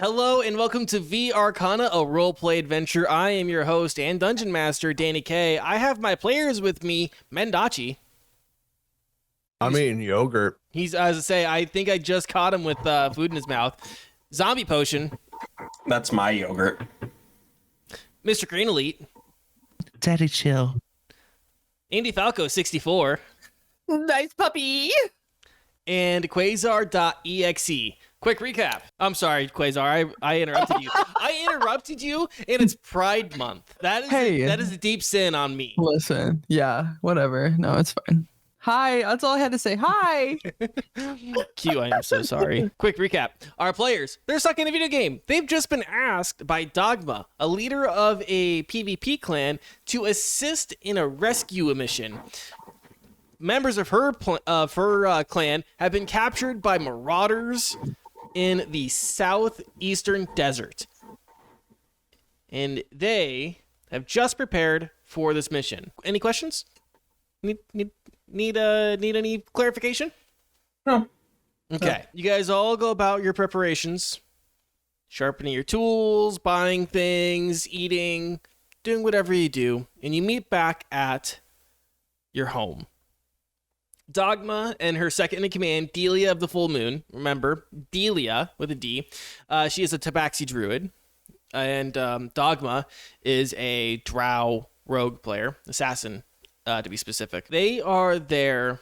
Hello and welcome to VRCana, a roleplay adventure. I am your host and dungeon master, Danny K. I have my players with me, Mendachi. I'm eating yogurt. He's, as I say, I think I just caught him with food in his mouth. Zombie Potion. That's my yogurt. Mr. Green Elite. Daddy chill. Andy Falco, 64. Nice puppy. And Quasar.exe. Quick recap. I'm sorry, Quasar. I interrupted you. I interrupted you, and it's Pride Month. That is a deep sin on me. Listen, yeah, whatever. No, it's fine. Hi, that's all I had to say. Hi. Q, I am so sorry. Quick recap. Our players, they're stuck in a video game. They've just been asked by Dogma, a leader of a PvP clan, to assist in a rescue mission. Members of her clan have been captured by marauders in the southeastern desert. And they have just prepared for this mission. Any questions? Need any clarification? No. Okay. You guys all go about your preparations, sharpening your tools, buying things, eating, doing whatever you do, and you meet back at your home. Dogma and her second in command, Delia of the Full Moon. Remember, Delia with a D. She is a Tabaxi druid, and Dogma is a drow rogue player, assassin, to be specific. They are there.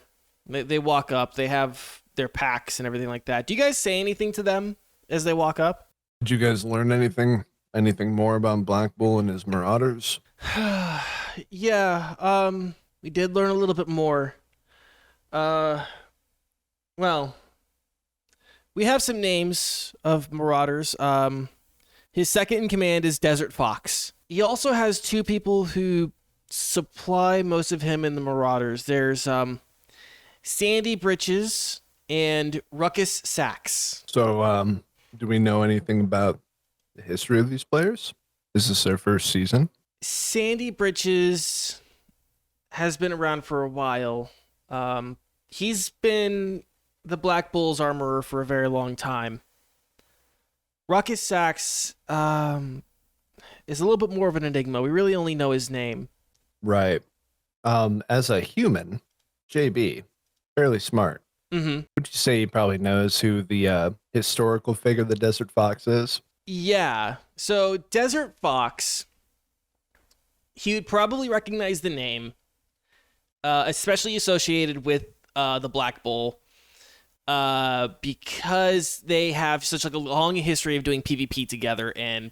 They walk up. They have their packs and everything like that. Do you guys say anything to them as they walk up? Did you guys learn anything more about Black Bull and his marauders? Yeah, we did learn a little bit more. Well, we have some names of marauders. His second in command is Desert Fox. He also has two people who supply most of him in the marauders. There's Sandy Britches and Ruckus Sachs. So, do we know anything about the history of these players? Is this their first season? Sandy Britches has been around for a while. He's been the Black Bull's armorer for a very long time. Ruckus Sachs is a little bit more of an enigma. We really only know his name. Right. As a human, JB, fairly smart. Mm-hmm. Would you say he probably knows who the historical figure the Desert Fox is? Yeah. So Desert Fox, he would probably recognize the name, especially associated with the Black Bull, because they have such like a long history of doing PvP together and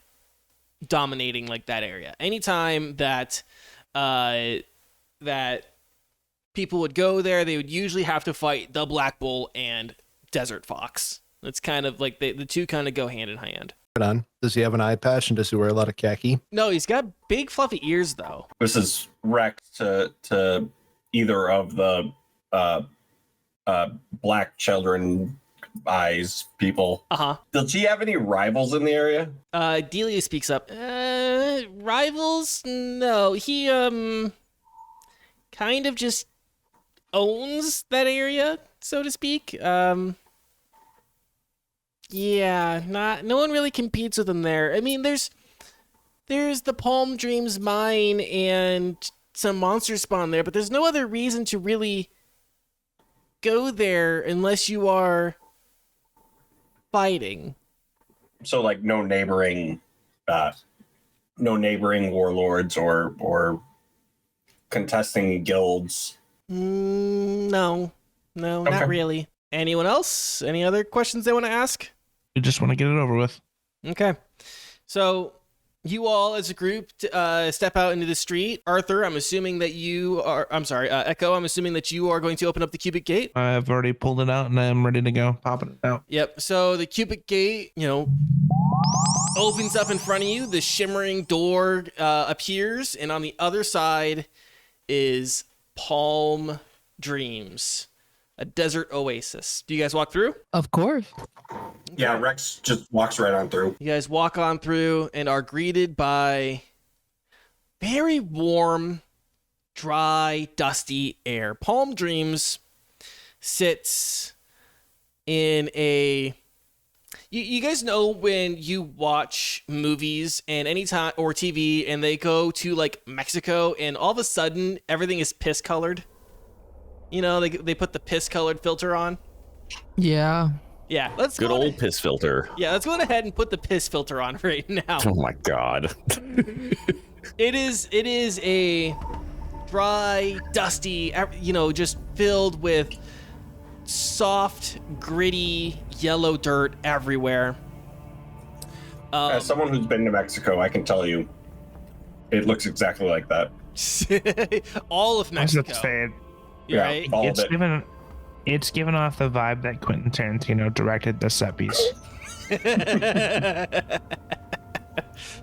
dominating like that area. Anytime that people would go there, they would usually have to fight the Black Bull and Desert Fox. It's kind of like the two kind of go hand in hand. Right on. Does he have an eye patch and does he wear a lot of khaki? No, he's got big fluffy ears though. This is Rex to either of the black children eyes people. Does she have any rivals in the area? Delia speaks up. Rivals? No. He kind of just owns that area, so to speak. Yeah, no one really competes with him there. I mean, there's the Palm Dreams mine and some monster spawn there, but there's no other reason to really go there unless you are fighting. So like no neighboring warlords or contesting guilds. No, Okay. not really. Anyone else? Any other questions they want to ask? We just want to get it over with. Okay. So you all as a group step out into the street. Arthur, I'm assuming that you are, Echo, I'm assuming that you are going to open up the cubic gate. I've already pulled it out and I'm ready to go. Popping it out. Yep. So the cubic gate, opens up in front of you. The shimmering door appears, and on the other side is Palm Dreams, a desert oasis. Do you guys walk through? Of course. Yeah, Rex just walks right on through. You guys walk on through and are greeted by very warm, dry, dusty air. Palm Dreams sits in a You guys know when you watch movies and anytime or TV and they go to like Mexico and all of a sudden everything is piss colored? You know, they put the piss colored filter on. Yeah. Yeah, let's Good old piss filter. Yeah, let's go ahead and put the piss filter on right now. Oh my god. It is a dry, dusty, you know, just filled with soft, gritty, yellow dirt everywhere. As someone who's been to Mexico, I can tell you, it looks exactly like that. All of I was Mexico. just saying, Yeah, Right? all it's of it. given off the vibe that Quentin Tarantino directed the set piece.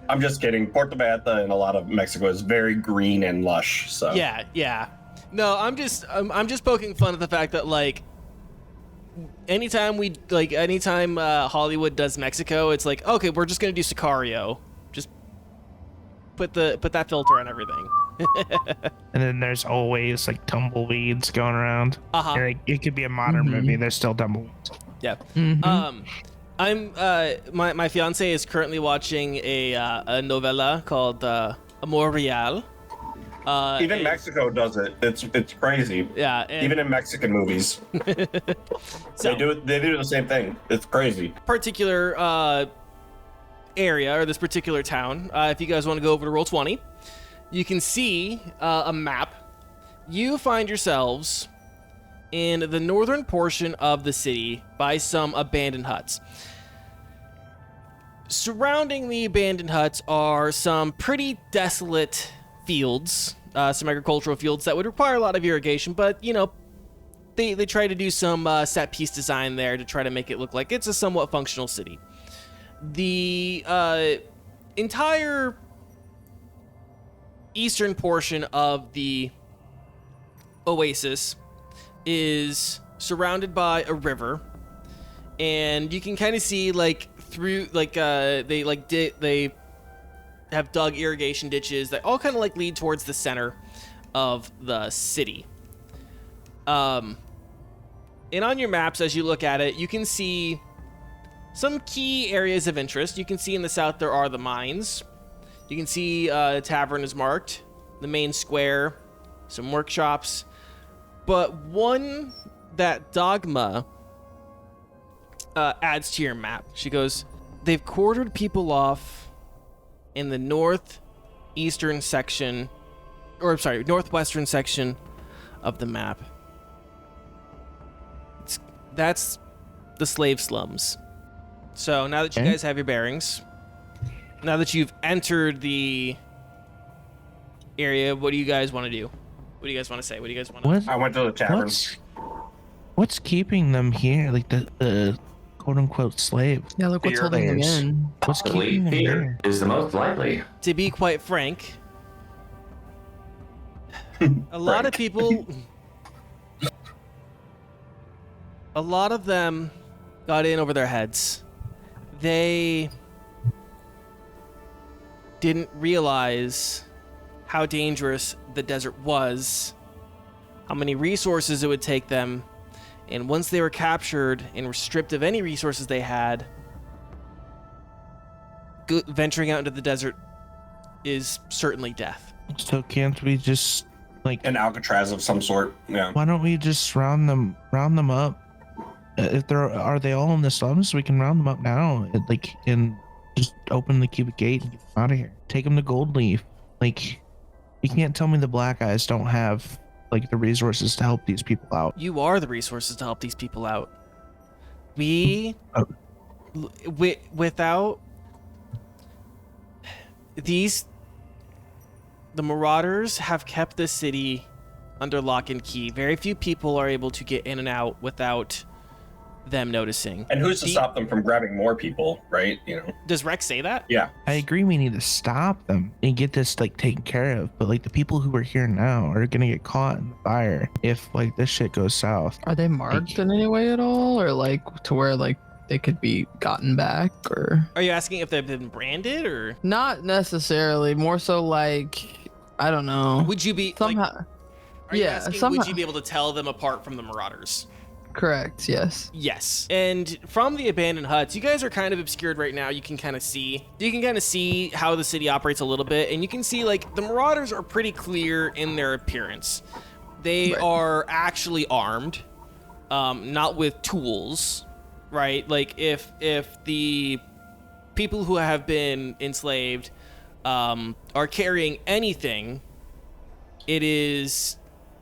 I'm just kidding. Puerto Vallarta and a lot of Mexico is very green and lush. So Yeah. No, I'm just poking fun at the fact that like anytime Hollywood does Mexico, it's like, okay, we're just gonna do Sicario. Just put that filter on everything. And then there's always like tumbleweeds going around. Uh-huh. And, like, it could be a modern movie. There's still tumbleweeds. Yeah. Mhm. I'm my fiance is currently watching a novela called Amor Real. even Mexico does it. It's crazy. Yeah. And Even in Mexican movies, so, they do the same thing. It's crazy. particular area or this particular town. If you guys want to go over to Roll20, you can see a map. You find yourselves in the northern portion of the city by some abandoned huts. Surrounding the abandoned huts are some pretty desolate fields, some agricultural fields that would require a lot of irrigation, but, you know, they try to do some set piece design there to try to make it look like it's a somewhat functional city. The entire eastern portion of the oasis is surrounded by a river, and you can kind of see like through like they have dug irrigation ditches that all kind of like lead towards the center of the city. And on your maps, as you look at it, you can see some key areas of interest. You can see in the south there are the mines. You can see a tavern is marked, the main square, some workshops. But one that Dogma adds to your map. She goes, they've quartered people off in the northwestern section of the map. That's the slave slums. So now that you guys have your bearings, now that you've entered the area, what do you guys want to do? What do you guys want to say? What do you guys want to... I went to the tavern. What's keeping them here? Like the quote unquote slaves. Yeah, look what's Fear holding them bears. in. What's keeping them Fear here? is the most likely. To be quite frank, a lot of people... A lot of them got in over their heads. They didn't realize how dangerous the desert was, how many resources it would take them, and once they were captured and were stripped of any resources they had, venturing out into the desert is certainly death. So can't we just like An Alcatraz of some sort. Yeah. why don't we just round them up? If are they all in the slums? We can round them up now. And just open the cubic gate and get them out of here. Take them to Gold Leaf. Like, you can't tell me the Black Eyes don't have like the resources to help these people out. You are the resources to help these people out. Without these, the Marauders have kept the city under lock and key. Very few people are able to get in and out without them noticing. And who's to stop them from grabbing more people, right? You know. Does Rex say that? Yeah. I agree we need to stop them and get this like taken care of, but like the people who are here now are gonna get caught in the fire if like this shit goes south. Are they marked in any way at all, or like to where like they could be gotten back, or Are you asking if they've been branded, or not necessarily? More so like, I don't know. would you be Somehow, Like, are you yeah, asking, somehow. would you be able to tell them apart from the Marauders? Correct. Yes. Yes. And from the abandoned huts, you guys are kind of obscured right now. You can kind of see how the city operates a little bit, and you can see like the Marauders are pretty clear in their appearance. They are actually armed, not with tools, right? Like if the people who have been enslaved are carrying anything, it is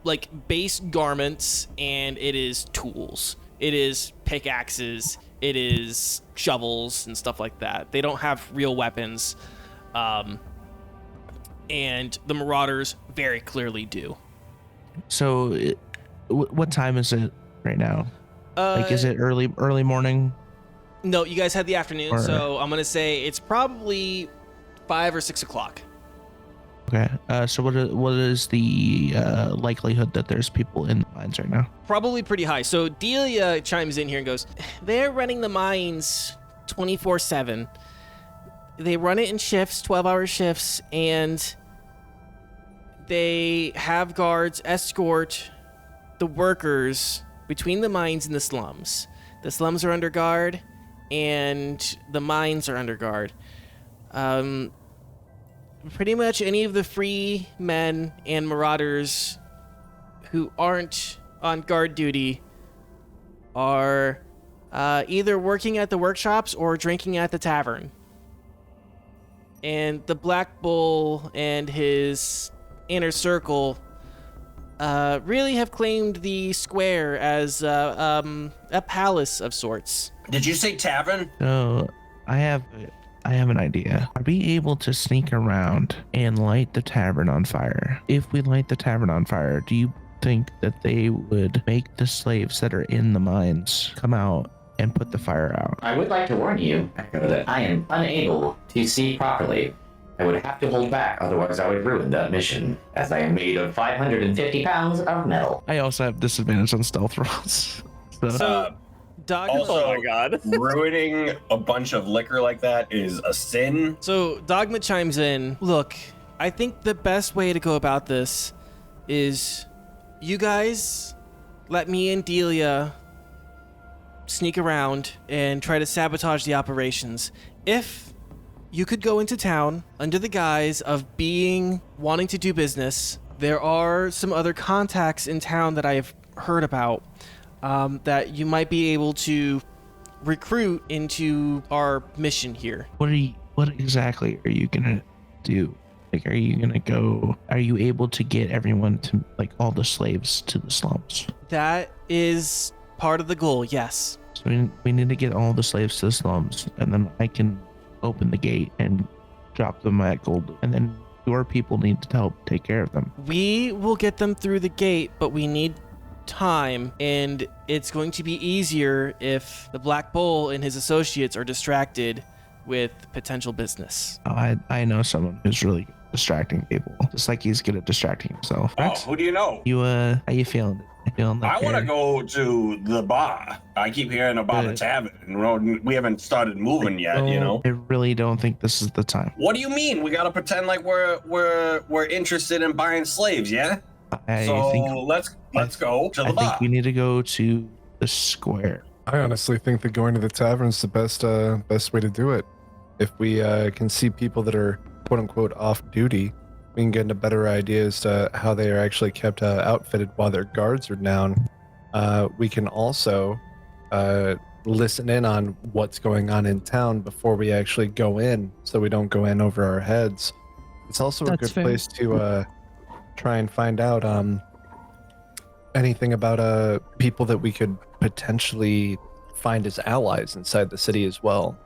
like base garments and it is tools. It is pickaxes, it is shovels and stuff like that. They don't have real weapons. And the Marauders very clearly do. So, what time is it right now? Like, is it early morning? No, you guys had the afternoon, Or- so I'm gonna say it's probably 5 or 6 o'clock. Okay. So what is the likelihood that there's people in the mines right now? Probably pretty high. So Delia chimes in here and goes, they're running the mines 24/7. They run it in shifts, 12-hour shifts, and they have guards escort the workers between the mines and the slums. The slums are under guard, and the mines are under guard. Pretty much any of the free men and Marauders who aren't on guard duty are either working at the workshops or drinking at the tavern. And the Black Bull and his inner circle really have claimed the square as a palace of sorts. Did you say tavern? So I have an idea. Are we able to sneak around and light the tavern on fire? If we light the tavern on fire, do you think that they would make the slaves that are in the mines come out and put the fire out? I would like to warn you, Echo, that I am unable to see properly. I would have to hold back, otherwise I would ruin that mission, as I am made of 550 pounds of metal. I also have disadvantage on stealth rolls. So, Dog. Also, Oh my god. ruining a bunch of liquor like that is a sin. So Dogma chimes in. Look, I think the best way to go about this is you guys let me and Delia sneak around and try to sabotage the operations. If you could go into town under the guise of wanting to do business, there are some other contacts in town that I have heard about that you might be able to recruit into our mission here. What exactly are you gonna do? Like, are you able to get everyone to, like, all the slaves to the slums? That is part of the goal, yes. So we need to get all the slaves to the slums, and then I can open the gate and drop them at Gold. And then your people need to help take care of them. We will get them through the gate, but we need time, and it's going to be easier if the Black Bull and his associates are distracted with potential business. I know someone who's really good at distracting people, just like he's good at distracting himself. Oh, who do you know? How you feeling? I want to go to the bar. I keep hearing about the tavern. We haven't started moving yet, you know? I really don't think this is the time. What do you mean? We gotta pretend like we're interested in buying slaves, yeah? I think let's go to the bar. I think we need to go to the square. I honestly think that going to the tavern is the best way to do it. If we can see people that are quote unquote off duty, we can get a better idea as to how they are actually kept outfitted while their guards are down. We can also listen in on what's going on in town before we actually go in, so we don't go in over our heads. It's also a That's good fair. place to try and find out anything about people that we could potentially find as allies inside the city as well.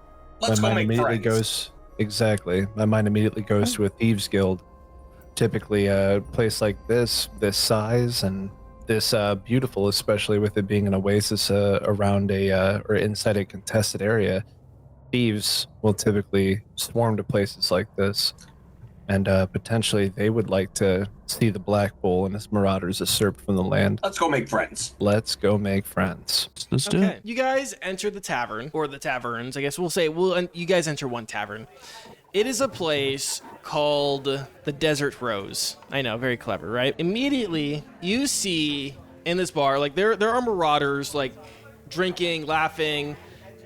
Let's My go mind make immediately friends. goes exactly. My mind immediately goes to a thieves guild. Typically, a place like this size and this beautiful, especially with it being an oasis around or inside a contested area, thieves will typically swarm to places like this, and potentially they would like to see the Black Bull and his marauders usurped from the land. Let's go make friends. Let's go make friends. Let's do Okay, it. you guys enter the tavern, or the taverns, I guess we'll say. You guys enter one tavern. It is a place called the Desert Rose. I know, very clever, right? Immediately, you see in this bar. Like there are marauders like drinking, laughing,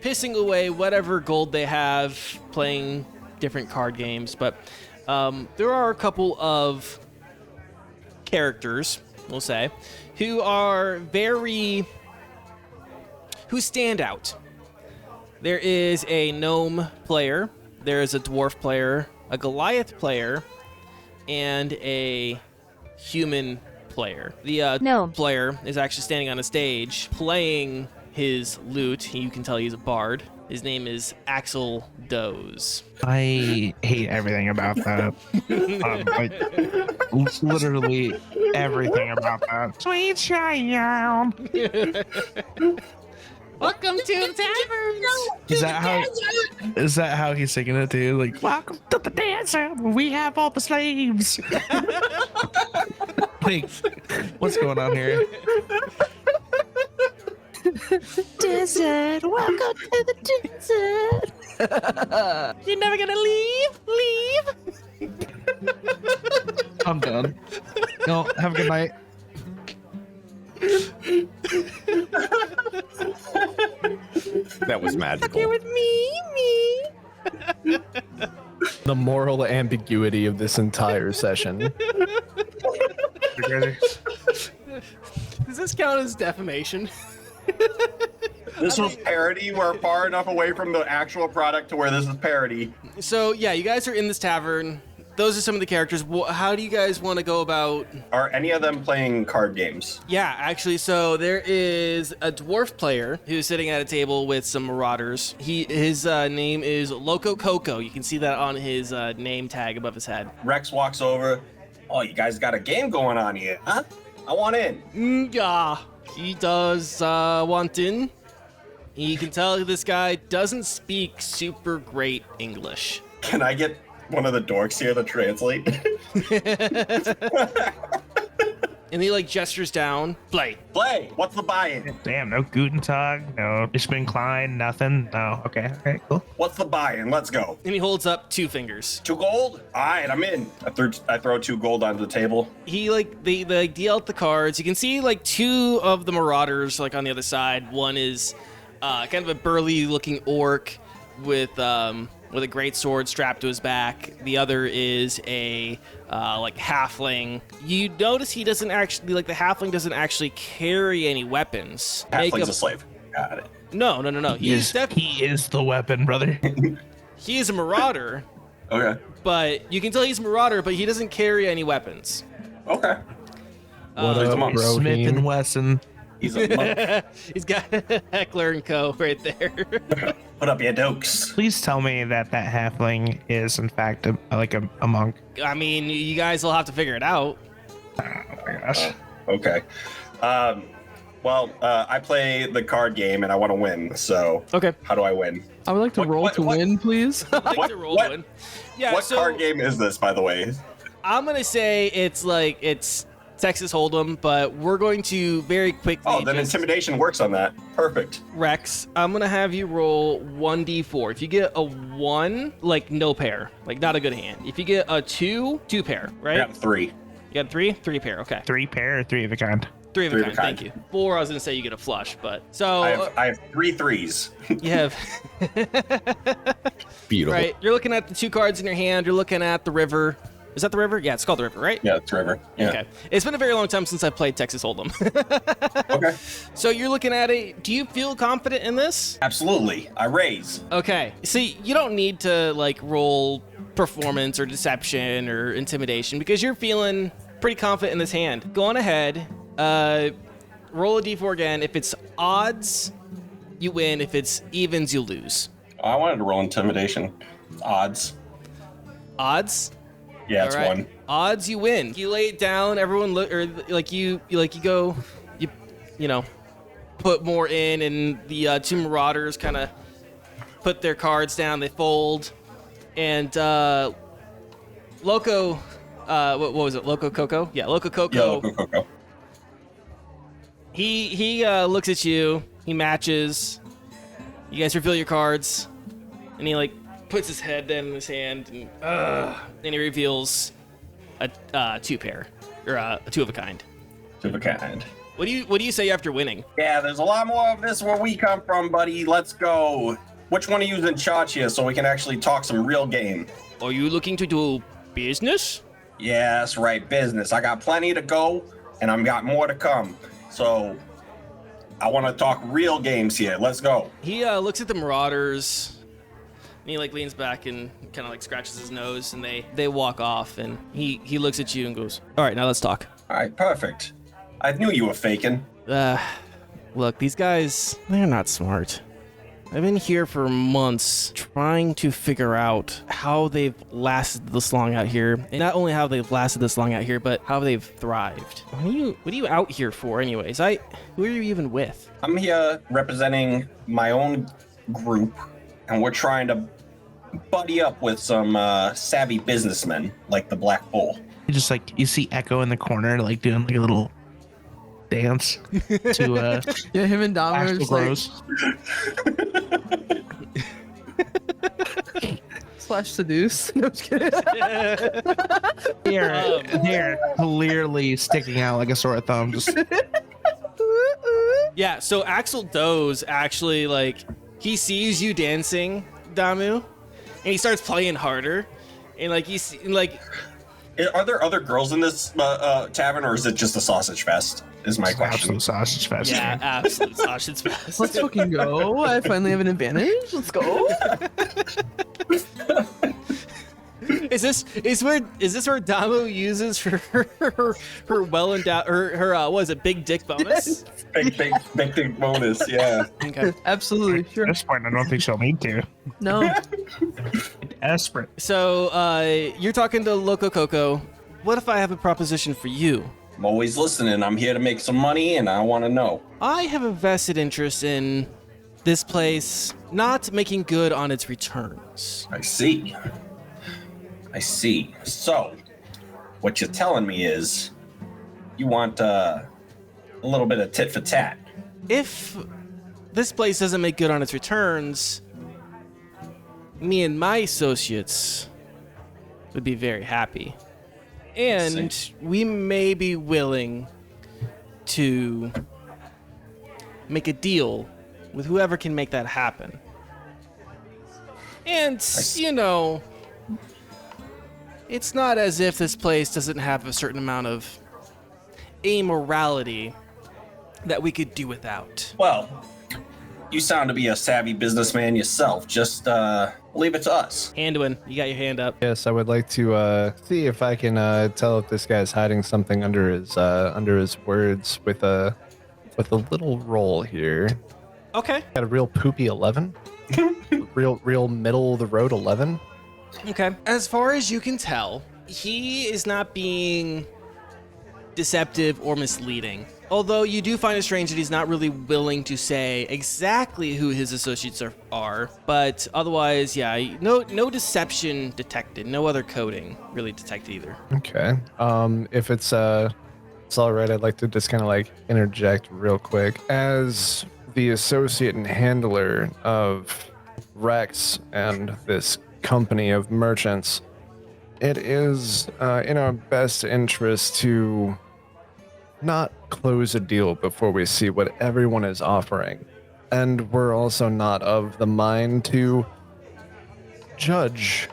pissing away whatever gold they have, playing different card games. But there are a couple of characters, we'll say, who stand out. There is a gnome player, there is a dwarf player, a Goliath player, and a human player. The Gnome player is actually standing on a stage playing his lute. You can tell he's a bard. His name is Axel Doze. I hate everything about that. Literally everything about that. Sweet child. Welcome to Taverns. Is that how he's singing it too? Like, welcome to the dancer where we have all the slaves. Like, what's going on here? desert. Welcome to the desert. You're never gonna leave? I'm done. No, have a good night. That was magical. With me. The moral ambiguity of this entire session. Does this count as defamation? This was parody. We're far enough away from the actual product to where this is parody. So, yeah, you guys are in this tavern. Those are some of the characters. How do you guys want to go about... Are any of them playing card games? Yeah, actually, so there is a dwarf player who's sitting at a table with some marauders. His name is Loco Coco. You can see that on his name tag above his head. Rex walks over. Oh, you guys got a game going on here, huh? I want in. Yeah, he does want in. You can tell this guy doesn't speak super great English. Can I get one of the dorks here to translate? And he like gestures down. Play. Play. What's the buy-in? Damn, no Guten Tag, no Ich bin klein, nothing. No, okay, cool. What's the buy-in? Let's go. And he holds up 2 fingers. 2 gold? All right, I'm in. I throw 2 gold onto the table. He they deal out the cards. You can see like 2 of the marauders like on the other side. One is kind of a burly looking orc with a great sword strapped to his back. The other is a like halfling. You notice he doesn't actually, like the halfling doesn't actually carry any weapons. Halfling's a slave. Got it. No. He is the weapon, brother. He is a marauder, Okay. but you can tell he's a marauder, but he doesn't carry any weapons. Okay. What he's a up, monk. bro? Smith and Wesson. He's a monk. He's got Heckler and Co. right there. Put up your dokes. Please tell me that halfling is in fact a monk. I mean, you guys will have to figure it out. Oh my gosh. Okay. Well, I play the card game and I want to win. So, Okay. how do I win? I would like to roll to win, please. I'd like What- to roll what- one. Yeah, What so card game is this, by the way? I'm gonna say it's Texas Hold'em, but we're going to very quickly. Oh, then just- intimidation works on that. Perfect. Rex, I'm gonna have you roll 1d4. If you get a 1, like no pair, like not a good hand. If you get a 2, 2 pair, I right? got 3. You got 3? 3 pair, okay. 3 pair or 3 of a kind? 3 of a Three of kind, a kind. thank you. 4, I was gonna say you get a flush, but so I have 3 threes. you have Beautiful. right. You're looking at the 2 cards in your hand. You're looking at the river. Is that the river? Yeah, it's called the river, right? Yeah, it's River. Yeah. Okay. It's been a very long time since I've played Texas Hold'em. Okay. So you're looking at it. Do you feel confident in this? Absolutely. I raise. Okay. See, you don't need to like roll performance or deception or intimidation because you're feeling pretty confident in this hand. Go on ahead. Roll a d4 again. If it's odds, you win. If it's evens, you lose. I wanted to roll intimidation. Odds. Odds? Yeah, it's All right. 1. Odds, you win. You lay it down. Everyone look, or like you go, you know, put more in, and the 2 marauders kind of put their cards down. They fold, and Loco, what was it? Loco Coco? Yeah, Loco Coco. Yeah, Loco Coco. He looks at you. He matches. You guys reveal your cards, and he like puts his head down in his hand, and he reveals a 2 pair or a 2 of a kind. 2 of a kind. What do you say after winning? Yeah, there's a lot more of this where we come from, buddy. Let's go. Which one of you's in charge here so we can actually talk some real game? Are you looking to do business? Yeah, that's right, business. I got plenty to go, and I've got more to come. So, I want to talk real games here. Let's go. He looks at the Marauders, and he like leans back and kind of like scratches his nose, and they walk off, and he looks at you and goes, "All right, now let's talk." All right, perfect. I knew you were faking. Look, these guys, they're not smart. I've been here for months trying to figure out how they've lasted this long out here. And not only how they've lasted this long out here, but how they've thrived. What are you out here for anyways? Who are you even with? I'm here representing my own group, and we're trying to buddy up with some savvy businessmen like the Black Bull. You just like you see Echo in the corner, like doing like a little dance to Yeah, him and Dom are Axel just like Rose. slash seduce. No, I'm just kidding. They're clearly sticking out like a sore thumb. Just Yeah, so Axel Doe's actually like, he sees you dancing, Damu, and he starts playing harder. And like, Are there other girls in this tavern, or is it just a sausage fest? Is my question. absolute sausage fest. yeah, absolute sausage fest. Let's fucking go. I finally have an advantage. Let's go. Is this where Damu uses her well endowed her what is it, big dick bonus? big bonus, yeah. Okay. Absolutely. Sure. At this point, I don't think she'll need to. No. Desperate. So you're talking to Loco Coco. What if I have a proposition for you? I'm always listening. I'm here to make some money, and I want to know. I have a vested interest in this place not making good on its returns. I see. So, what you're telling me is you want a little bit of tit for tat. If this place doesn't make good on its returns, me and my associates would be very happy. And we may be willing to make a deal with whoever can make that happen. And, you know, it's not as if this place doesn't have a certain amount of amorality that we could do without. Well, you sound to be a savvy businessman yourself. Just leave it to us. Anduin, you got your hand up. Yes, I would like to see if I can tell if this guy's hiding something under his words with a little roll here. Okay. Got a real poopy 11. real middle of the road 11. Okay. As far as you can tell, he is not being deceptive or misleading. Although you do find it strange that he's not really willing to say exactly who his associates are, but otherwise, yeah, no deception detected, no other coding really detected either. Okay. If it's all right, I'd like to just kind of like interject real quick. As the associate and handler of Rex and this company of merchants, it is in our best interest to not close a deal before we see what everyone is offering. And we're also not of the mind to judge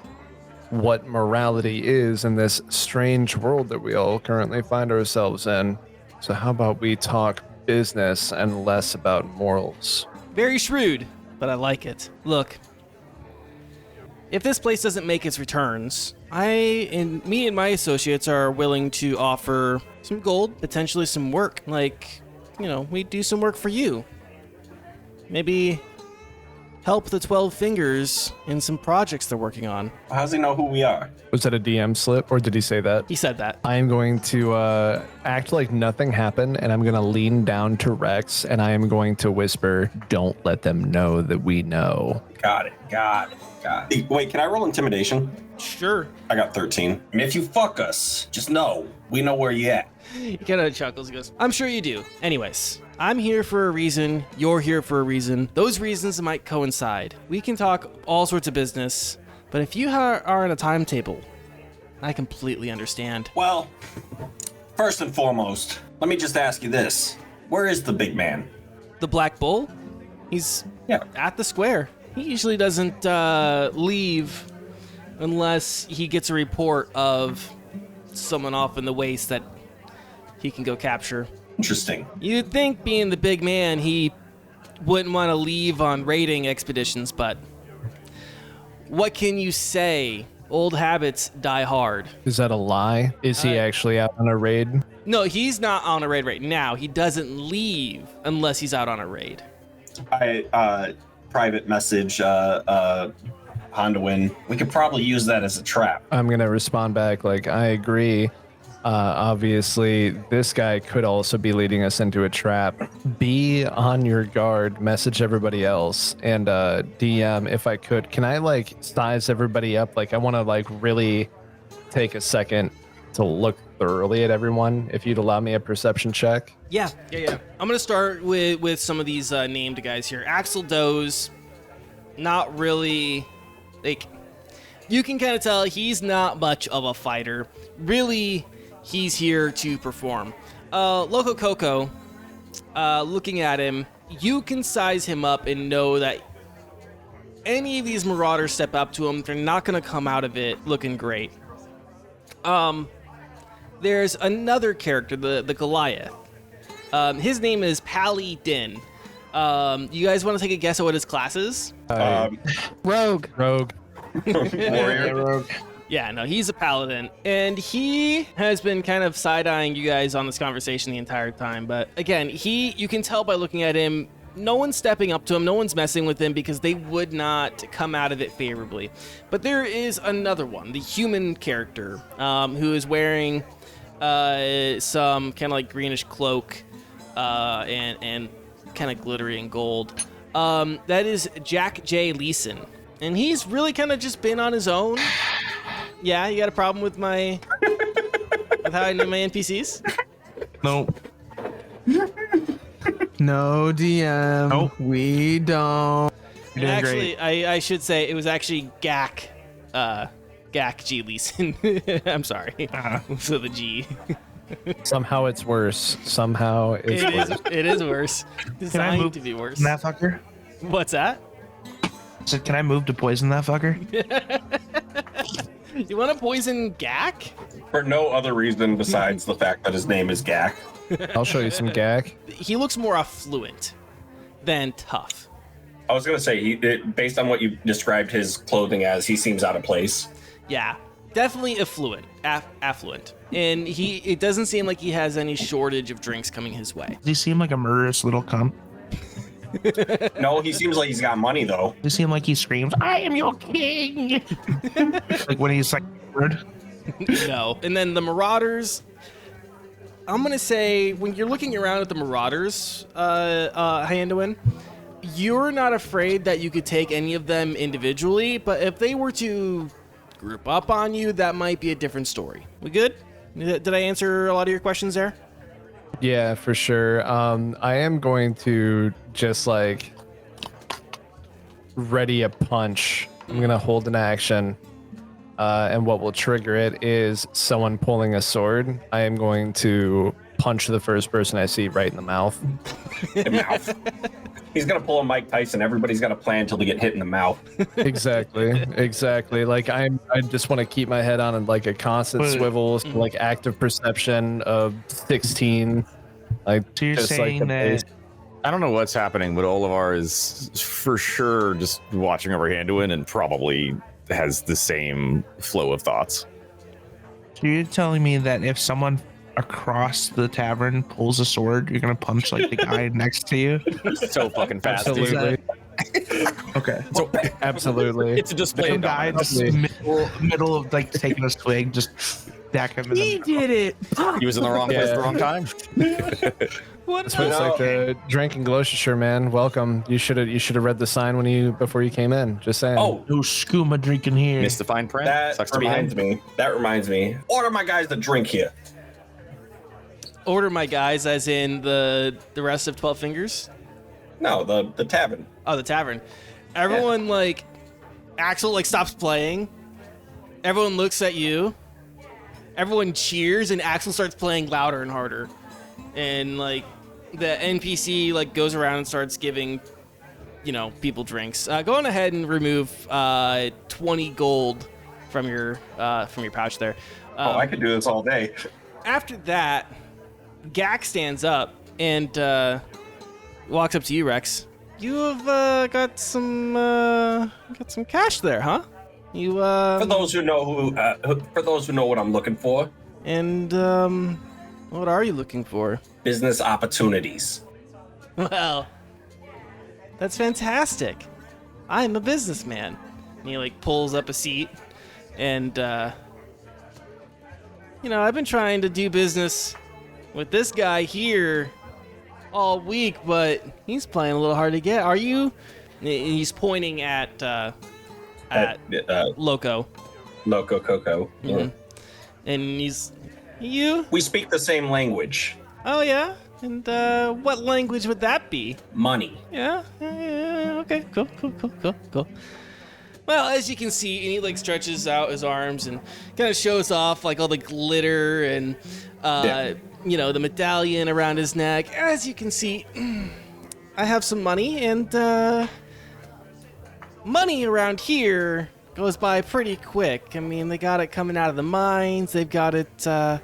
what morality is in this strange world that we all currently find ourselves in. So how about we talk business and less about morals? Very shrewd, but I like it. Look, if this place doesn't make its returns, me and my associates are willing to offer some gold, potentially some work. Like, you know, we do some work for you. Maybe help the 12 Fingers in some projects they're working on. How does he know who we are? Was that a DM slip, or did he say that? He said that. I am going to act like nothing happened, and I'm going to lean down to Rex, and I am going to whisper, "Don't let them know that we know." Got it. Wait, can I roll intimidation? Sure. I got 13. I mean, if you fuck us, just know we know where you at. He kind of chuckles. He goes, I'm sure you do. Anyways, I'm here for a reason. You're here for a reason. Those reasons might coincide. We can talk all sorts of business, but if you are on a timetable, I completely understand. Well, first and foremost, let me just ask you this. Where is the big man? The Black Bull? He's Yeah. at the square. He usually doesn't leave unless he gets a report of someone off in the waste that he can go capture. Interesting. You'd think, being the big man, he wouldn't want to leave on raiding expeditions, but what can you say? Old habits die hard. Is that a lie? Is he actually out on a raid? No, he's not on a raid right now. He doesn't leave unless he's out on a raid. I private message Honduin. We could probably use that as a trap. I'm gonna respond back like I agree. Obviously, this guy could also be leading us into a trap. Be on your guard. Message everybody else, and DM if I could. Can I like size everybody up? Like I want to like really take a second to look thoroughly at everyone. If you'd allow me a perception check. Yeah. I'm gonna start with some of these named guys here. Axel Doze, not really, like, you can kind of tell he's not much of a fighter. Really, he's here to perform. Loco Coco, looking at him, you can size him up and know that any of these marauders step up to him, they're not gonna come out of it looking great. There's another character, the Goliath. His name is Pally Din. You guys want to take a guess at what his class is? Rogue. Warrior. Rogue. Yeah, no, he's a paladin. And he has been kind of side-eyeing you guys on this conversation the entire time. But again, you can tell by looking at him, no one's stepping up to him, no one's messing with him because they would not come out of it favorably. But there is another one, the human character, who is wearing some kind of like greenish cloak and kind of glittery in gold. That is Jack J. Leeson. And he's really kind of just been on his own. Yeah, you got a problem with with how I name my NPCs? Nope. No DM. Nope. We don't. You're doing Actually, great. I should say it was actually Gak G. Leeson. I'm sorry. So the G. Somehow it's worse. Somehow it's worse. It is worse. Designed move to be worse. That fucker? What's that? So can I move to poison that fucker? You want to poison Gak? For no other reason besides the fact that his name is Gak. I'll show you some gack. He looks more affluent than tough. I was gonna say, based on what you described his clothing as, he seems out of place. Yeah, definitely affluent. Affluent. And it doesn't seem like he has any shortage of drinks coming his way. Does he seem like a murderous little cunt? No, he seems like he's got money though. Does he seem like he screams, "I am your king"? Like when he's like, word. No. And then the Marauders, I'm going to say, when you're looking around at the Marauders, Hyanduin, you're not afraid that you could take any of them individually, but if they were to group up on you, that might be a different story. We good? Did I answer a lot of your questions there? Yeah, for sure. I am going to just like ready a punch. I'm gonna hold an action, and what will trigger it is someone pulling a sword. I am going to punch the first person I see right in the mouth. The mouth. He's gonna pull a Mike Tyson. Everybody's got a plan until they get hit in the mouth. Exactly. Like I just want to keep my head on like a constant swivel, like active perception of 16. Like So you're just saying like the that base. I don't know what's happening, but Olivar is for sure just watching over Handuin and probably has the same flow of thoughts. So you're telling me that if someone across the tavern pulls a sword, you're gonna punch like the guy next to you? So fucking fast. dude. Absolutely. Okay. So, Absolutely. it's a display Some of guy dominance. just middle of like taking a swig, just stack him in the did it. He was in the wrong place at the wrong time. What? So it's like the drinking Gloucestershire, man. Welcome. You should have read the sign before you came in. Just saying. Oh, no skooma drinking here. Missed the fine print. that Sucks to be him. reminds me. Order my guys to drink here. Order my guys, as in the rest of 12 Fingers? No, the tavern. Oh, the tavern. Everyone, like, Axel, like, stops playing. Everyone looks at you. Everyone cheers, and Axel starts playing louder and harder. And, like, the NPC like goes around and starts giving, people drinks. Go on ahead and remove 20 gold from your pouch there. I could do this all day. After that, Gak stands up and walks up to you, Rex. You have got some cash there, huh? You For those who know what I'm looking for, and what are you looking for? business opportunities. Well, that's fantastic. I'm a businessman. And he like pulls up a seat, and I've been trying to do business with this guy here all week, but he's playing a little hard to get. Are you? And he's pointing at Loco. Loco Coco. Mhm. And he's you. We speak the same language. Oh yeah. And what language would that be? Money. Yeah. Okay. Cool. Well, as you can see, and he like stretches out his arms and kind of shows off like all the glitter and the medallion around his neck. As you can see, I have some money, and money around here goes by pretty quick. I mean, they got it coming out of the mines. They've got it. The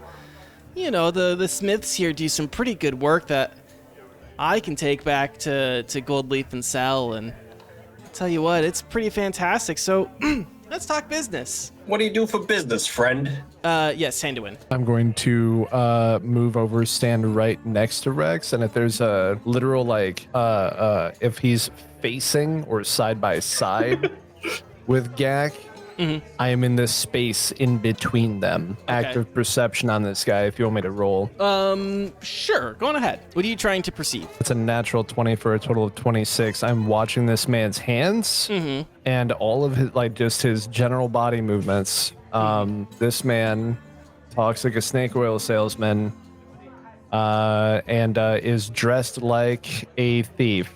smiths here do some pretty good work that I can take back to Goldleaf and sell, and tell you what, it's pretty fantastic. So let's talk business. What do you do for business, friend? Yes, Sanduin. I'm going to move over, stand right next to Rex, and if there's a literal if he's facing or side by side with Gak, I am in this space in between them. Okay. Active perception on this guy if you want me to roll. Sure. Go on ahead. What are you trying to perceive? It's a natural 20 for a total of 26. I'm watching this man's hands and all of his, just his general body movements. This man talks like a snake oil salesman and is dressed like a thief.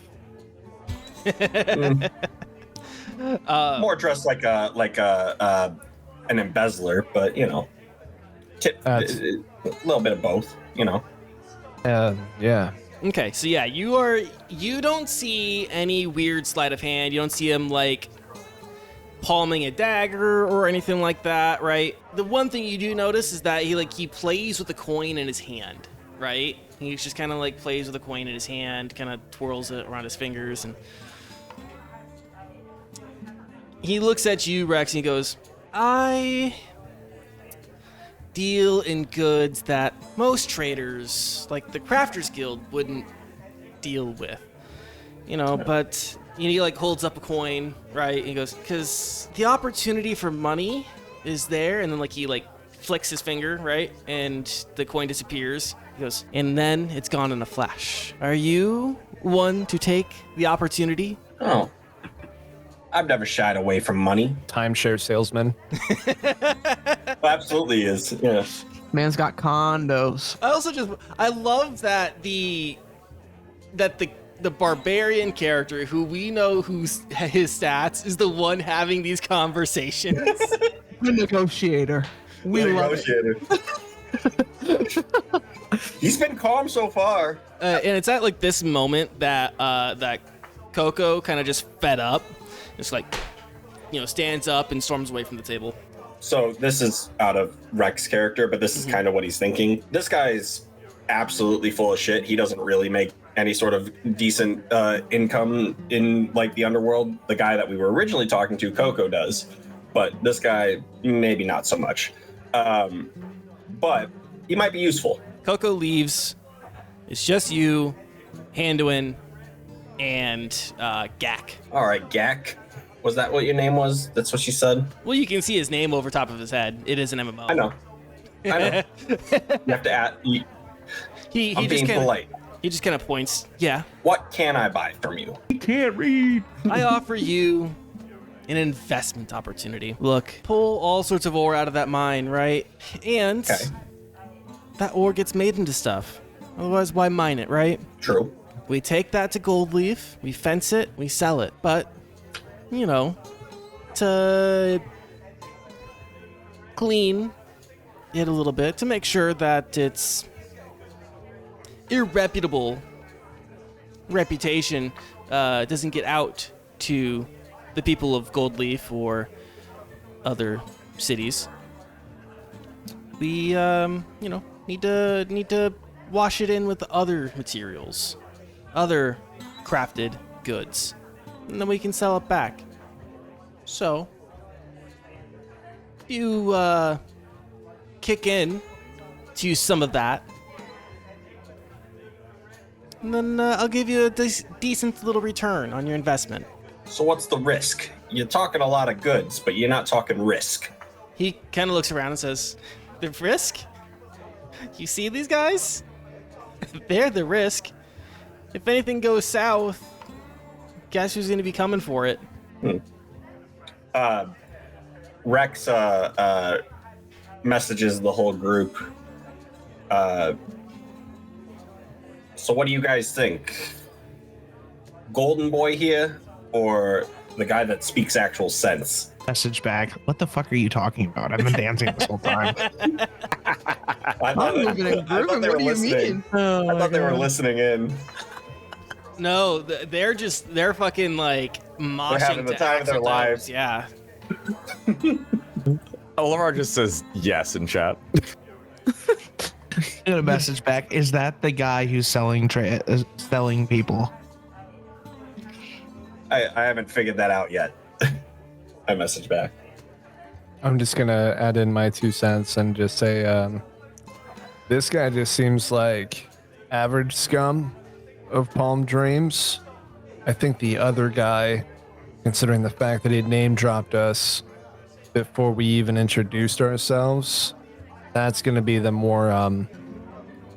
More dressed like an embezzler, but a little bit of both. Yeah. Okay, so yeah, you don't see any weird sleight of hand. You don't see him like palming a dagger or anything like that, right? The one thing you do notice is that he plays with the coin in his hand, right? He just kind of plays with the coin in his hand, kind of twirls it around his fingers, and he looks at you, Rex, and he goes, I deal in goods that most traders, like the Crafters Guild, wouldn't deal with. But he holds up a coin, right? And he goes, because the opportunity for money is there, and then he flicks his finger, right? And the coin disappears. He goes, and then it's gone in a flash. Are you one to take the opportunity? Oh. I've never shied away from money. Timeshare salesman. Absolutely is. Yeah. Man's got condos. I love that the barbarian character who we know his stats is the one having these conversations. The negotiator. We love it. He's been calm so far. And it's at this moment that that Coco kind of just fed up. Just stands up and storms away from the table. So this is out of Rex character, but this is kind of what he's thinking. This guy's absolutely full of shit. He doesn't really make any sort of decent income in the underworld. The guy that we were originally talking to, Coco, does, but this guy maybe not so much. But he might be useful. Coco leaves. It's just you, Handuin, and Gak. All right, Gak. Was that what your name was? That's what she said? Well, you can see his name over top of his head. It is an MMO. I know. You have to add. I'm being polite. He just kind of points. Yeah. What can I buy from you? He can't read. I offer you an investment opportunity. Look, pull all sorts of ore out of that mine, right? And that ore gets made into stuff. Otherwise, why mine it, right? True. We take that to Goldleaf, we fence it, we sell it. But, to clean it a little bit, to make sure that it's irreputable reputation doesn't get out to the people of Goldleaf or other cities, we need to wash it in with other materials, other crafted goods, and then we can sell it back. So you kick in to some of that, and then I'll give you a decent little return on your investment. So what's the risk? You're talking a lot of goods, but you're not talking risk. He kind of looks around and says, "The risk? You see these guys? They're the risk. If anything goes south, guess who's going to be coming for it?" Rex messages the whole group. So what do you guys think? Golden Boy here, or the guy that speaks actual sense? Message back. What the fuck are you talking about? I've been dancing this whole time. I thought they were listening. I thought they were listening in. No, they're fucking like moshing. They're having the to time of their Axel lives. Dubs, Yeah. Oliver just says yes in chat. I'm gonna message back. Is that the guy who's selling people? I haven't figured that out yet. I message back. I'm just gonna add in my 2 cents and just say, this guy just seems like average scum of Palm Dreams. I think the other guy, considering the fact that he name dropped us before we even introduced ourselves, that's gonna be the more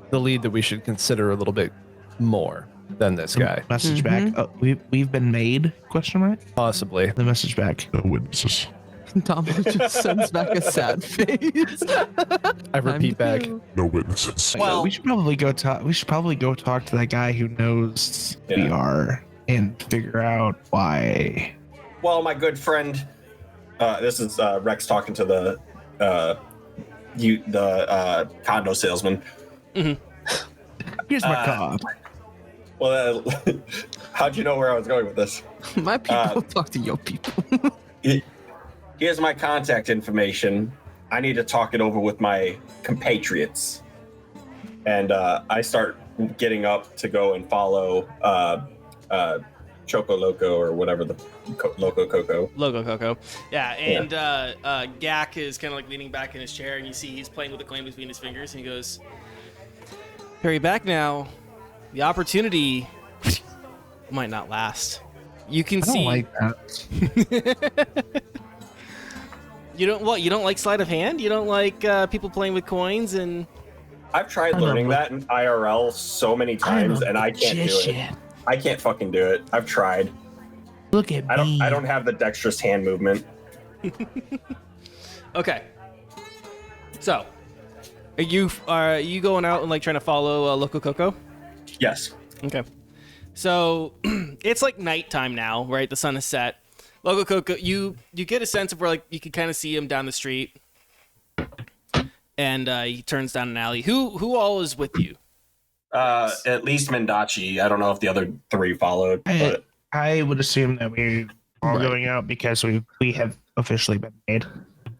the lead that we should consider a little bit more than this guy. Message back. Oh, we've been made? Question mark. Possibly. The message back. No witnesses. Dominic just sends back a sad face. I repeat back. No witnesses. Well- we should probably go talk. We should probably go talk to that guy who knows VR and figure out why. Well, my good friend, this is Rex talking to the condo salesman. Here's my card. Well, how'd you know where I was going with this? My people talk to your people. Here's my contact information. I need to talk it over with my compatriots. And I start getting up to go and follow Choco Loco or whatever the Loco Coco. Logo Coco. Yeah, and Gak is kind of like leaning back in his chair, and you see he's playing with the coin between his fingers, and he goes, "Hurry back now. The opportunity might not last." You can I don't see. like that. You don't what? You don't like sleight of hand? You don't like people playing with coins and? I've tried learning that in IRL so many times, and I can't do it. I can't fucking do it. I've tried. Look at me. I don't have the dexterous hand movement. Okay. So, are you going out and like trying to follow Loco Coco? Yes. Okay. So it's like nighttime now, right? The sun is set. Loco Coco, you get a sense of where like you can kind of see him down the street, and he turns down an alley. Who all is with you? At least Mendachi. I don't know if the other 3 followed, but I would assume that we're all going out because we have officially been made.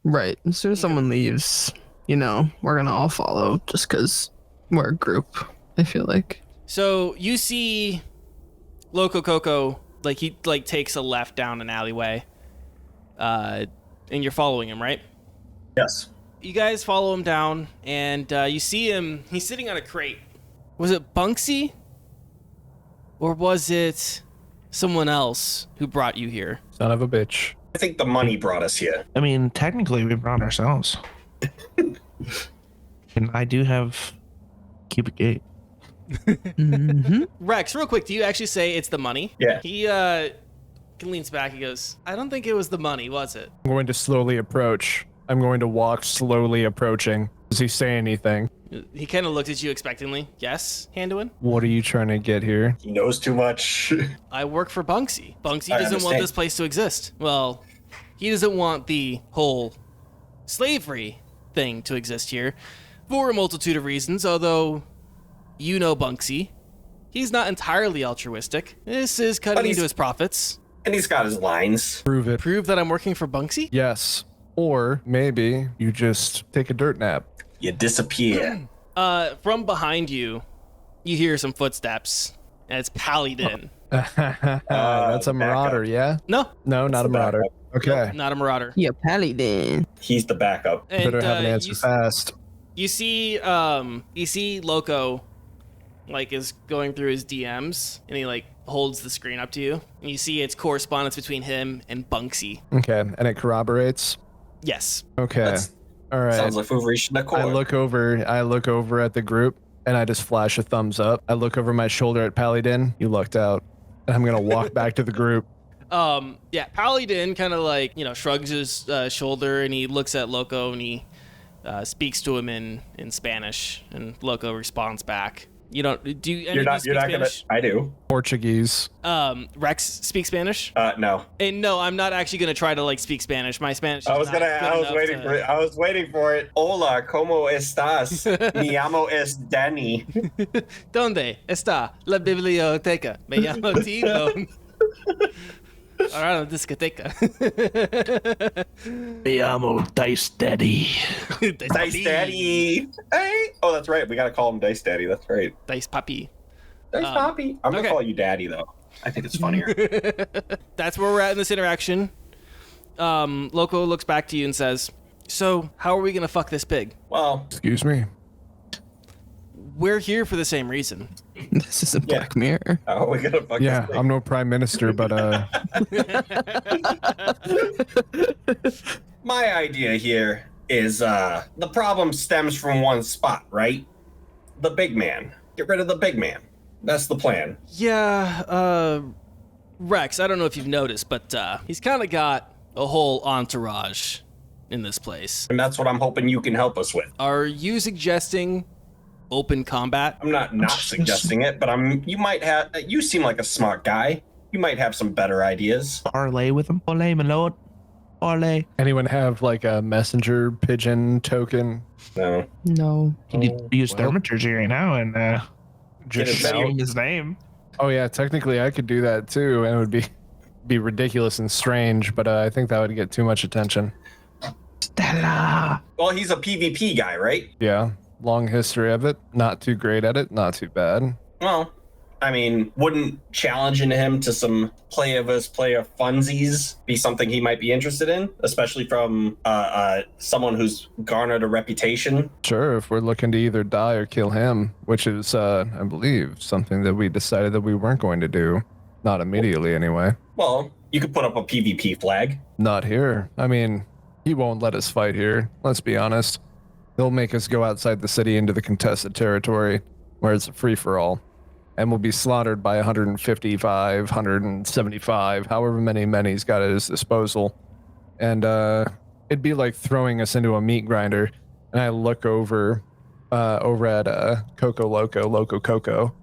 Right. As soon as someone leaves, we're gonna all follow just because we're a group, I feel like. So you see Loco Coco, like he like takes a left down an alleyway, and you're following him, right? yes. You guys follow him down, and you see him. He's sitting on a crate. Was it Bunksy? Or was it someone else who brought you here? Son of a bitch. I think the money brought us here. I mean, technically, we brought ourselves. And I do have cubic gate. Rex, real quick, do you actually say it's the money? Yeah. He leans back. He goes, "I don't think it was the money, was it?" I'm going to slowly approach. I'm going to walk slowly approaching. Does he say anything? He kind of looked at you expectantly. Yes, Handuin? What are you trying to get here? He knows too much. I work for Bunksy. Bunksy I doesn't want understand. this place to exist. Well, he doesn't want the whole slavery thing to exist here for a multitude of reasons, although you know Bunksy. He's not entirely altruistic. This is But cutting he's- into his profits. And he's got his lines. Prove it. Prove that I'm working for Bunksy? Yes. Or maybe you just take a dirt nap. You disappear. From behind you, you hear some footsteps, and it's Paladin. That's a marauder, yeah? No, No, not a the marauder. backup. Okay. not a marauder. Yeah, Paladin. He's the backup. And Better have an answer fast. you see Loco, like, is going through his DMs, and he like holds the screen up to you, and you see its correspondence between him and Bunksy. Okay, and it corroborates. Yes. Okay. That's- All right. Sounds like we've reached the core. I look over at the group and I just flash a thumbs up. I look over my shoulder at Paladin. You lucked out. And I'm gonna walk back to the group. Yeah, Paladin kind of like, shrugs his shoulder, and he looks at Loco, and he speaks to him in Spanish, and Loco responds back. You don't do you, any You're of you not. speak You're not gonna. Spanish? I do. Portuguese. Rex speaks Spanish? No. And no, I'm not actually gonna try to like speak Spanish. My Spanish. I is was not gonna. good I was enough waiting to- for it. I was waiting for it. Hola, ¿cómo estás? Mi llamo es Danny. ¿Dónde está la biblioteca? Me llamo Tito. Ahora discoteca. Me amo Dice Daddy. Dice Daddy. Hey. Oh, that's right. We gotta call him Dice Daddy. That's right. Dice Papi. Dice Poppy. I'm gonna okay. call you Daddy though. I think it's funnier. That's where we're at in this interaction. Loco looks back to you and says, "So, how are we gonna fuck this pig? Well, Excuse me. We're here for the same reason." This isn't Yeah. Black Mirror. how are we gonna fuck Yeah, this thing? I'm no prime minister, but My idea here is the problem stems from one spot, right? The big man. Get rid of the big man. That's the plan. Yeah, Rex, I don't know if you've noticed, but he's kind of got a whole entourage in this place. And that's what I'm hoping you can help us with. Are you suggesting open combat? I'm not suggesting it, but you might have you seem like a smart guy. You might have some better ideas. Parlay with him. Parlay, my lord. Parlay. anyone have like a messenger pigeon token? No. No. You need to use thaumaturgy right now and Get Just his shout. name. his name. Oh yeah, technically I could do that too, and it would be ridiculous and strange, but I think that would get too much attention. Stella. Well, he's a PvP guy, right? Yeah, long history of it. Not too great at it. Not too bad. Well, I mean, wouldn't challenging him to some player funsies be something he might be interested in, especially from someone who's garnered a reputation? Sure, if we're looking to either die or kill him, which is, I believe, something that we decided that we weren't going to do. Not immediately, anyway. Well, you could put up a PvP flag. Not here. I mean, he won't let us fight here. Let's be honest. He'll make us go outside the city into the contested territory, where it's a free-for-all. And we'll be slaughtered by 155, 175, however many he's got at his disposal. And it'd be like throwing us into a meat grinder. And I look over at Coco Loco, Coco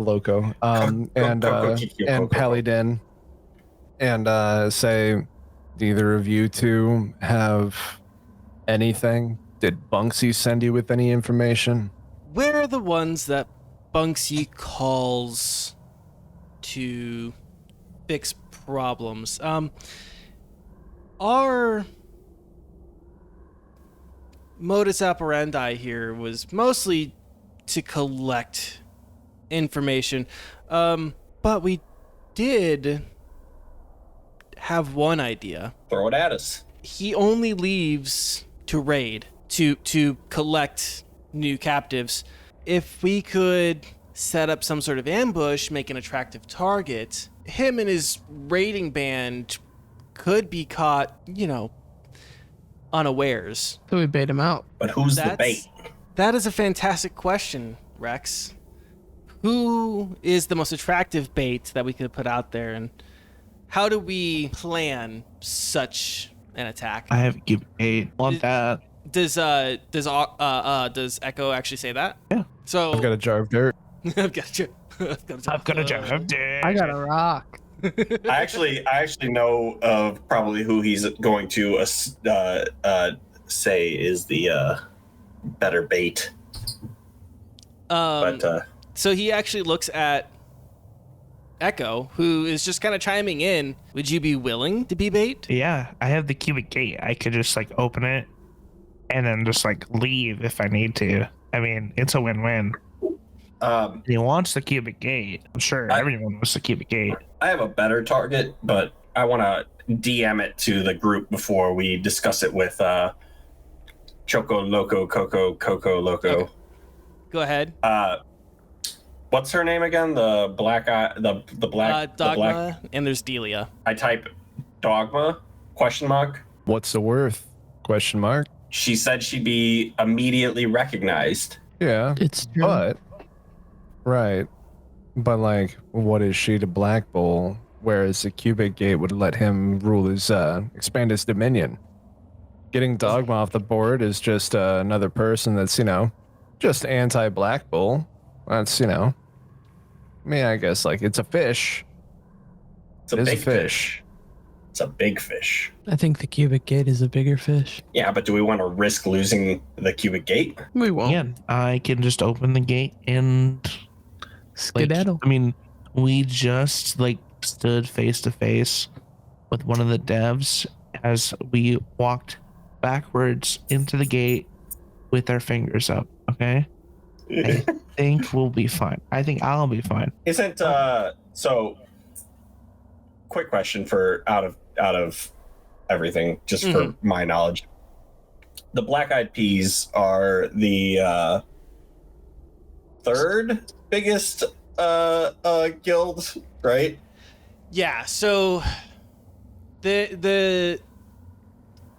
Loco, and Coco. Paladin, and say, do either of you two have anything? Did Bunksy send you with any information? We're the ones that Bunksy calls to fix problems. Our modus operandi here was mostly to collect information, but we did have one idea. Throw it at us. He only leaves to raid, to collect new captives. If we could set up some sort of ambush, make an attractive target, him and his raiding band could be caught, unawares. So we bait him out. But who's the bait? That is a fantastic question, Rex. Who is the most attractive bait that we could put out there, and how do we plan such an attack? I have given a want that. Does Echo actually say that? Yeah. So I've got a jar of dirt. I've got you. I've got a jar of dirt. I got a rock. I actually know of probably who he's going to say is the better bait. But So he actually looks at Echo, who is just kind of chiming in. Would you be willing to be bait? Yeah, I have the cubic gate. I could just like open it and then just like leave if I need to. I mean, it's a win-win. He wants the cubic gate. I'm sure everyone wants the cubic gate. I have a better target, but I want to DM it to the group before we discuss it with Choco Loco Coco Loco. Okay. Go ahead. What's her name again? The black eye, the black Dogma, the black. and there's Delia. I type Dogma ? What's the worth? Question mark. She said she'd be immediately recognized. Yeah, It's true. but right, but like, what is she to Black Bull? Whereas the cubic gate would let him rule his expand his dominion. Getting Dogma off the board is just another person that's just anti Black Bull. That's I mean, I guess like it's a fish. It's a It is big fish. It's a big fish. I think the cubic gate is a bigger fish. Yeah, but do we want to risk losing the cubic gate? We won't. Yeah, I can just open the gate and Skedaddle. I mean, we just like stood face to face with one of the devs as we walked backwards into the gate with our fingers up. Okay, I think we'll be fine. I think I'll be fine. Isn't so? Quick question for out of everything, just for my knowledge. The Black Eyed Peas are the third biggest guild, right? Yeah, so they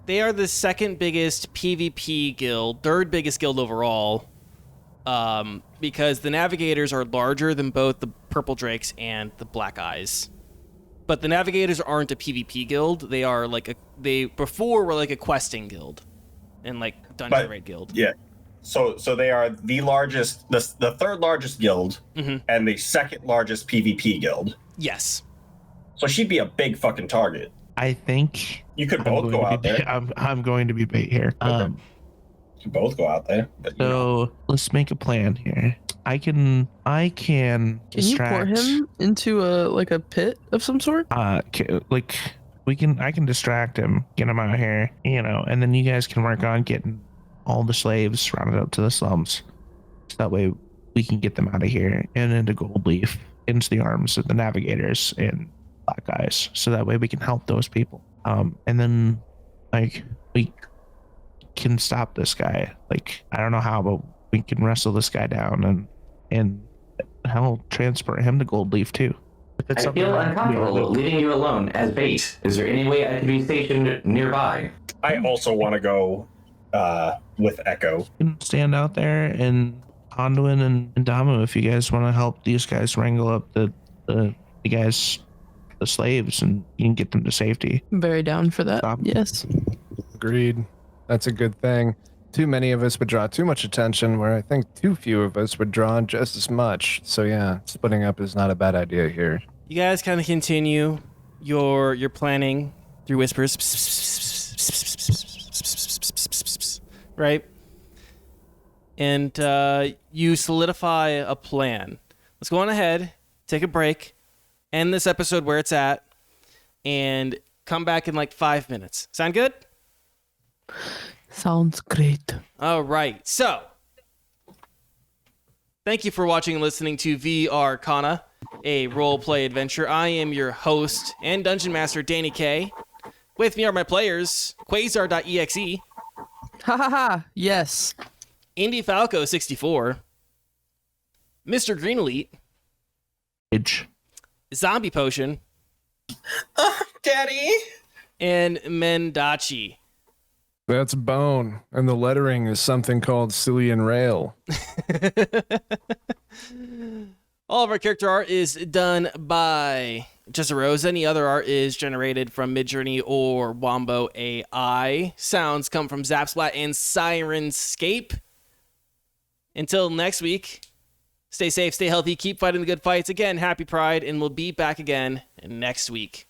are the second biggest PvP guild, third biggest guild overall, because the Navigators are larger than both the Purple Drakes and the Black Eyes. But the Navigators aren't a PvP guild. They are like they before were like a questing guild and like dungeon raid guild. Yeah. So they are the largest, the third largest guild, and the second largest PvP guild. Yes. So she'd be a big fucking target. I think You could I'm both going go to out be there. I'm going to be bait here. Okay. You could both go out there. But So let's make a plan here. I can Can you distract. pour him into a pit of some sort? I can distract him, get him out here, and then you guys can work on getting all the slaves rounded up to the slums. So that way we can get them out of here and into Gold Leaf, into the arms of the Navigators and Black Eyes. So that way we can help those people. And then we can stop this guy. I don't know how, but we can wrestle this guy down and hell, transport him to Gold Leaf too. I feel uncomfortable leaving you alone as bait. Is there any way I could be stationed nearby? I also want to go with Echo. You can stand out there and Anduin and Damu if you guys want to help these guys wrangle up the guys, the slaves, and you can get them to safety. I'm very down for that. Stop. Yes. Agreed. That's a good thing. Too many of us would draw too much attention, where I think too few of us would draw just as much. So yeah, splitting up is not a bad idea here. You guys kind of continue your planning through whispers, right? And you solidify a plan. Let's go on ahead, take a break, end this episode where it's at, and come back in like 5 minutes. Sound good? Sounds great. All right. So, thank you for watching and listening to VRCana, a roleplay adventure. I am your host and Dungeon Master, Danny K. With me are my players, Quasar.exe, Ha ha ha. Yes. Indy Falco 64, Mr. Green Elite, Age. Zombie Potion, Daddy! and Mendachi. That's bone, and the lettering is something called Cillian Rail. All of our character art is done by Jezarose. Any other art is generated from Midjourney or Wombo AI. Sounds come from Zapsplat and SyrinScape. Until next week, stay safe, stay healthy, keep fighting the good fights. Again, happy Pride, and we'll be back again next week.